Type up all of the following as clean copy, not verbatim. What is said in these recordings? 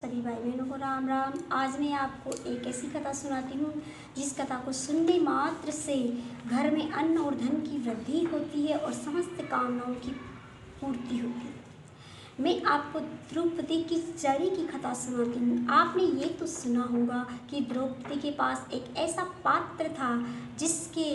सभी भाई बहनों को राम राम। आज मैं आपको एक ऐसी कथा सुनाती हूँ जिस कथा को सुनने मात्र से घर में अन्न और धन की वृद्धि होती है और समस्त कामनाओं की पूर्ति होती है। मैं आपको द्रौपदी की चरी की कथा सुनाती हूँ। आपने ये तो सुना होगा कि द्रौपदी के पास एक ऐसा पात्र था जिसके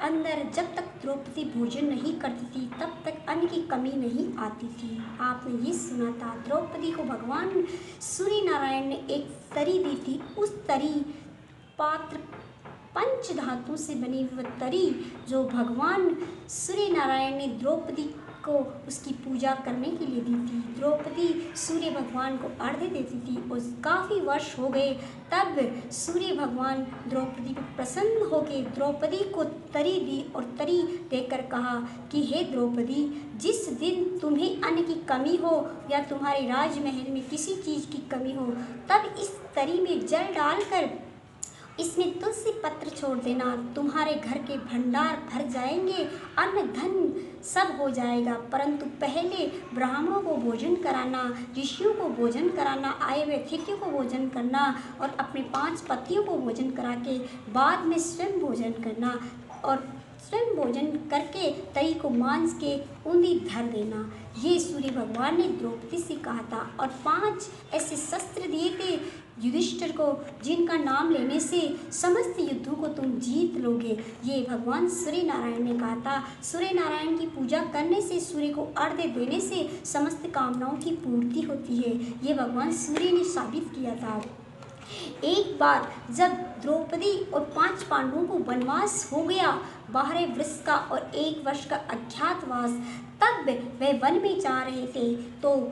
अंदर जब तक द्रौपदी भोजन नहीं करती थी तब तक अन्न की कमी नहीं आती थी। आपने ये सुना था द्रौपदी को भगवान सूर्य नारायण ने एक तरी दी थी। उस तरी पात्र पंच धातु से बनी हुई तरी जो भगवान सूर्य नारायण ने द्रौपदी को उसकी पूजा करने के लिए दी थी। द्रौपदी सूर्य भगवान को अर्घ्य देती थी और काफ़ी वर्ष हो गए। तब सूर्य भगवान द्रौपदी पर प्रसन्न होकर द्रौपदी को तरी दी और तरी देकर कहा कि हे द्रौपदी, जिस दिन तुम्हें अन्न की कमी हो या तुम्हारे राजमहल में किसी चीज़ की कमी हो तब इस तरी में जल डालकर इसमें तुलसी पत्र छोड़ देना। तुम्हारे घर के भंडार भर जाएंगे, अन्न धन सब हो जाएगा। परंतु पहले ब्राह्मणों को भोजन कराना, ऋषियों को भोजन कराना, आए हुए अतिथियों को भोजन करना और अपने 5 पतियों को भोजन करा के बाद में स्वयं भोजन करना और स्वयं भोजन करके तरी को मांस के ऊंधी धर देना। ये सूर्य भगवान ने द्रौपदी से कहा था और 5 ऐसे शस्त्र दिए थे युधिष्ठिर को जिनका नाम लेने से समस्त युद्धों को तुम जीत लोगे। ये भगवान सूर्य नारायण ने कहा था। सूर्य नारायण की पूजा करने से, सूर्य को अर्घ्य देने से समस्त कामनाओं की पूर्ति होती है। ये भगवान सूर्य ने साबित किया था। एक बार जब द्रौपदी और 5 पांडवों को वनवास हो गया, 12 वर्ष का और 1 वर्ष का अज्ञातवास, तब वे वन में जा रहे थे तो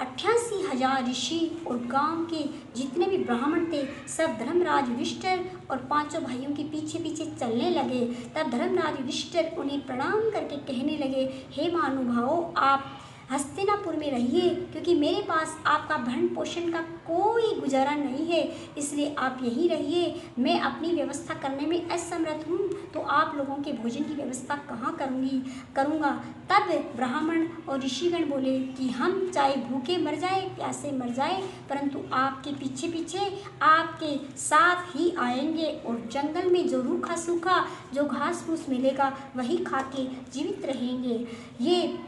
88,000 ऋषि और गांव के जितने भी ब्राह्मण थे सब धर्मराज युधिष्ठिर और 5 भाइयों के पीछे पीछे चलने लगे। तब धर्मराज युधिष्ठिर उन्हें प्रणाम करके कहने लगे, हे महानुभावों, आप हस्तिनापुर में रहिए क्योंकि मेरे पास आपका भरण पोषण का कोई गुजारा नहीं है, इसलिए आप यहीं रहिए। मैं अपनी व्यवस्था करने में असमर्थ हूँ तो आप लोगों के भोजन की व्यवस्था कहाँ करूँगा। तब ब्राह्मण और ऋषिगण बोले कि हम चाहे भूखे मर जाए, प्यासे मर जाए, परंतु आपके पीछे पीछे आपके साथ ही आएंगे और जंगल में जो रूखा सूखा जो घास फूस मिलेगा वही खा के जीवित रहेंगे। ये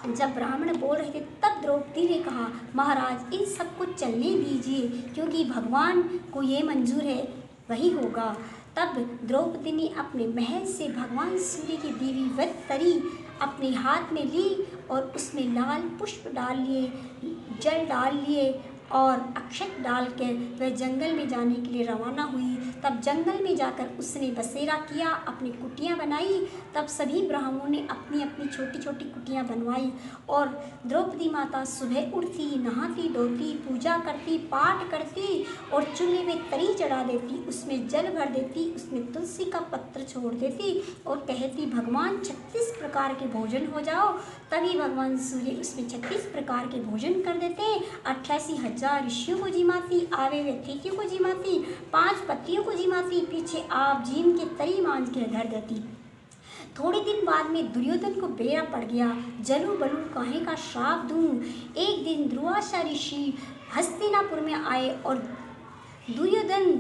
जब ब्राह्मण बोल रहे थे तब द्रौपदी ने कहा, महाराज इन सबको चलने दीजिए क्योंकि भगवान को ये मंजूर है वही होगा। तब द्रौपदी ने अपने महल से भगवान सूर्य की देवी वत तरी अपने हाथ में ली और उसमें लाल पुष्प डाल लिए, जल डाल लिए और अक्षत डालकर वह जंगल में जाने के लिए रवाना हुई। तब जंगल में जाकर उसने बसेरा किया, अपनी कुटियाँ बनाई। तब सभी ब्राह्मणों ने अपनी अपनी छोटी छोटी कुटियाँ बनवाई और द्रौपदी माता सुबह उठती, नहाती धोती, पूजा करती, पाठ करती और चूल्हे में तरी चढ़ा देती, उसमें जल भर देती, उसमें तुलसी का पत्र छोड़ देती और कहती, भगवान 36 प्रकार के भोजन हो जाओ। तभी भगवान सूर्य उसमें 36 प्रकार के भोजन कर देते। 88,000 ऋषियों को जिमाती, आवे हुए अतिथियों को जिमाती, 5 पतियों को जिमाती, पीछे आप जीम के तरी मांझ के धर देती। थोड़े दिन बाद में दुर्योधन को बेरा पड़ गया, जलू बलू काहे का श्राप दूं। एक दिन दुर्वासा ऋषि हस्तिनापुर में आए और दुर्योधन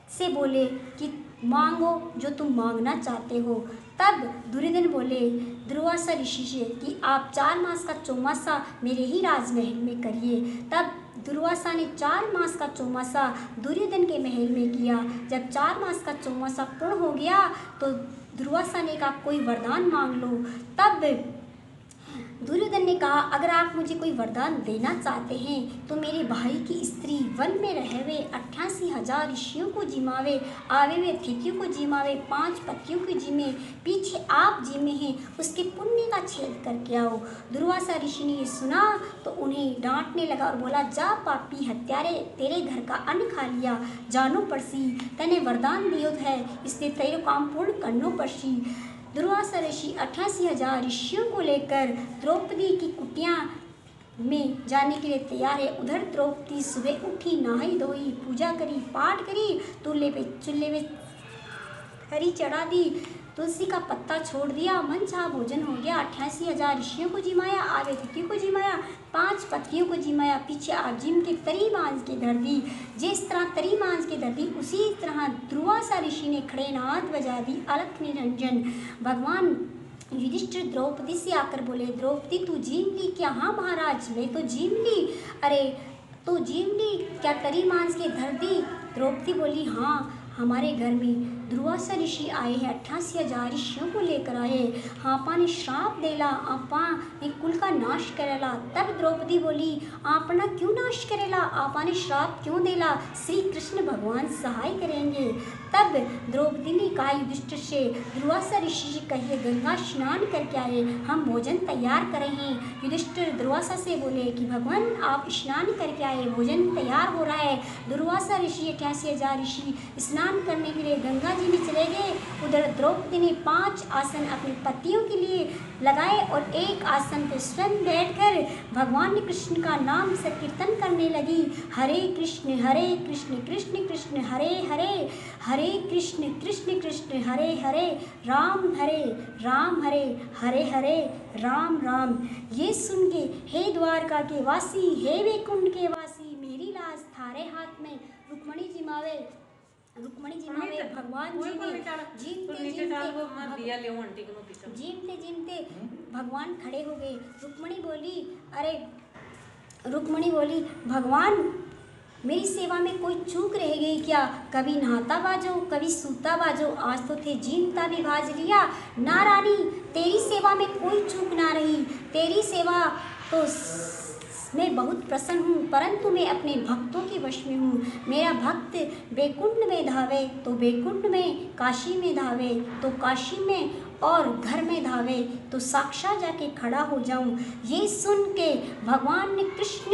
से बोले कि मांगो जो तुम मांगना चाहते हो। तब दुर्योधन बोले दुर्वासा ऋषि से कि आप 4 मास का चौमासा मेरे ही राजमहल में करिए। तब दुर्वासा ने 4 मास का चौमासा दुर्योधन के महल में किया। जब 4 मास का चौमासा पूर्ण हो गया तो दुर्वासा ने कहा, कोई वरदान मांग लो। तब दुर्योधन ने कहा, अगर आप मुझे कोई वरदान देना चाहते हैं तो मेरे भाई की स्त्री वन में रहे हुए 88,000 ऋषियों को जिमावे, आवे हुए अतिथियों को जिमावे, 5 पतियों को जिमे, पीछे आप जिमे हैं, उसके पुण्य का छेद करके आओ। दुर्वासा ऋषि ने ये सुना तो उन्हें डांटने लगा और बोला, जा पापी हत्यारे, तेरे घर का अन्न खा लिया, जानो पड़सी, तने वरदान दियो है इसलिए तेरे काम पूर्ण करनो पड़सी। दुर्वासा ऋषि 88,000 ऋषियों को लेकर द्रौपदी की कुटिया में जाने के लिए तैयार है। उधर द्रौपदी सुबह उठी, नहाई धोई, पूजा करी, पाठ करी, चूल्हे में तरी चढ़ा दी, तुलसी का पत्ता छोड़ दिया, मन चाहा भोजन हो गया। 88,000 ऋषियों को जिमाया, आवे तिथि को जिमाया, 5 पत्नियों को जिमाया। पीछे आप जिम के तरी मांझ के धर दी, जिस तरह तरी मांझ के धर दी उसी तरह दुर्वासा ऋषि ने खड़े नाद बजा दी। अलख निरंजन भगवान युधिष्ठिर द्रौपदी से आकर बोले, द्रौपदी तू जीम ली क्या? हाँ महाराज मैं तो जीम ली। अरे तो जीम ली क्या? तरी मांझ के धर दी। द्रौपदी बोली, हाँ हमारे घर में दुर्वासा ऋषि आए हैं, 88,000 ऋषियों को लेकर आए। आपा ने श्राप देला, आपा ने कुल का नाश करेला। तब द्रौपदी बोली, आपना क्यों नाश करेला? आपा ने श्राप क्यों देला? श्री कृष्ण भगवान सहाय करेंगे। तब द्रौपदी ने कहा युधिष्ठिर से, दुर्वासा ऋषि से कहिए गंगा स्नान करके आए, हम भोजन तैयार कर रहे हैं। युधिष्ठिर दुर्वासा से बोले कि भगवान आप स्नान करके आए, भोजन तैयार हो रहा है। दुर्वासा ऋषि 88,000 ऋषि स्नान करने के लिए गंगा जी में चले गए। उधर द्रौपदी ने 5 आसन अपने पतियों के लिए लगाए और एक आसन पर स्वयं बैठकर भगवान कृष्ण का नाम संकीर्तन करने लगी। हरे कृष्ण कृष्ण कृष्ण हरे हरे, हरे कृष्ण कृष्ण हरे हरे, राम हरे हरे हरे राम राम। ये सुन के हे द्वारका के वासी, हे वैकुंठ के वासी, मेरी लाज थारे हाथ में। रुक्मणी जी मावे भगवान जी ने जीमते भगवान खड़े हो गए। रुक्मणी बोली भगवान मेरी सेवा में कोई चूक रह गई क्या? कभी नहाता बाजो, कभी सूता बाजो, आज तो थे जीमता भी भाज लिया। ना रानी तेरी सेवा में कोई चूक ना रही, तेरी सेवा तो मैं बहुत प्रसन्न हूँ, परंतु मैं अपने भक्तों के वश में हूँ। मेरा भक्त बैकुंठ में धावे तो बैकुंठ में, काशी में धावे तो काशी में, और घर में धावे तो साक्षात जाके खड़ा हो जाऊँ। ये सुन के भगवान ने कृष्ण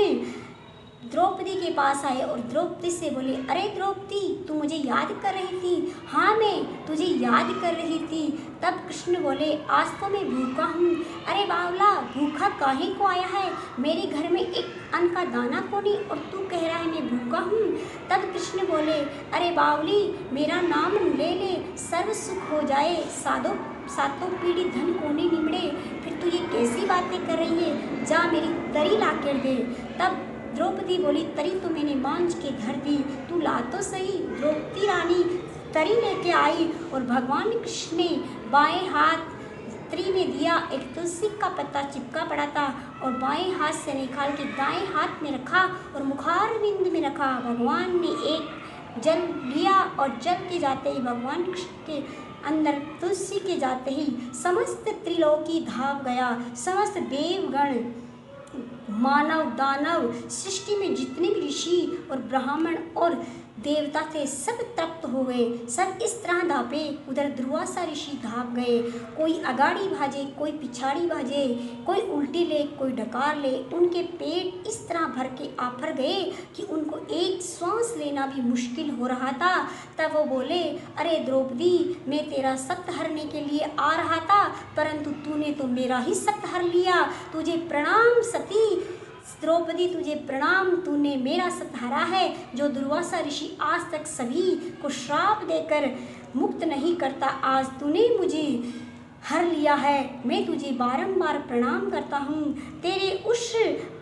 द्रौपदी के पास आए और द्रौपदी से बोले, अरे द्रौपदी तू मुझे याद कर रही थी? हाँ मैं तुझे याद कर रही थी। तब कृष्ण बोले, आज तो मैं भूखा हूँ। अरे बावला भूखा काहे को आया है? मेरे घर में एक अन्न का दाना को नहीं और तू कह रहा है मैं भूखा हूँ। तब कृष्ण बोले, अरे बावली मेरा नाम ले ले, सर्व सुख हो जाए, सातों पीढ़ी धन कोने निमड़े। फिर तू ये कैसी बातें कर रही है? जा मेरी तरी ला कर दे। तब द्रौपदी बोली, तरी तो मैंने मांझ के धर दी, तू ला तो सही। द्रौपदी रानी तरी लेके आई और भगवान कृष्ण ने बाएं हाथ तरी में दिया। एक तुलसी का पत्ता चिपका पड़ा था और बाएं हाथ से निकाल के दाएं हाथ में रखा और मुखारविंद में रखा। भगवान ने एक जल लिया और जल के जाते ही भगवान कृष्ण के अंदर तुलसी के जाते ही समस्त त्रिलोकी धाव गया। समस्त देवगण, मानव, दानव, सृष्टि में जितने भी ऋषि और ब्राह्मण और देवता थे सब तृप्त हो गए। सब इस तरह धापे, उधर दुर्वासा ऋषि धाप गए। कोई अगाड़ी भाजे, कोई पिछाड़ी भाजे, कोई उल्टी ले, कोई डकार ले। उनके पेट इस तरह भर के आफर गए कि उनको एक श्वास लेना भी मुश्किल हो रहा था। तब वो बोले, अरे द्रौपदी मैं तेरा सत्य हरने के लिए आ रहा था, परंतु तूने तो मेरा ही सत्य हर लिया। तुझे प्रणाम सती द्रौपदी, तुझे प्रणाम, तूने मेरा सत्य हरा है। जो दुर्वासा ऋषि आज तक सभी को श्राप देकर मुक्त नहीं करता, आज तूने मुझे हर लिया है। मैं तुझे बारंबार प्रणाम करता हूँ, तेरे उस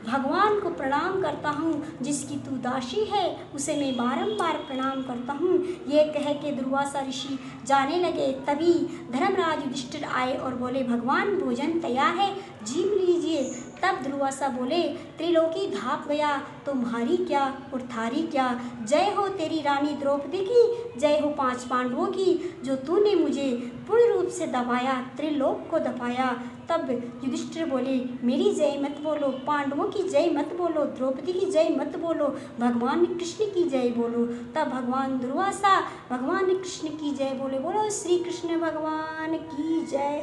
भगवान को प्रणाम करता हूँ जिसकी तू दासी है, उसे मैं बारंबार प्रणाम करता हूँ। ये कह के दुर्वासा ऋषि जाने लगे। तभी धर्मराज युधिष्ठिर आए और बोले, भगवान भोजन तैयार है, जीम लीजिए। तब दुर्वासा बोले, त्रिलोकी धाप गया तुम्हारी क्या और थारी क्या। जय हो तेरी रानी द्रौपदी की, जय हो 5 पांडवों की, जो तूने मुझे पूर्ण रूप से दबाया, त्रिलोक को दबाया। तब युधिष्ठिर बोले, मेरी जय मत बोलो, पांडवों की जय मत बोलो, द्रौपदी की जय मत बोलो, भगवान कृष्ण की जय बोलो। तब भगवान दुर्वासा भगवान कृष्ण की जय बोले। बोलो श्री कृष्ण भगवान की जय।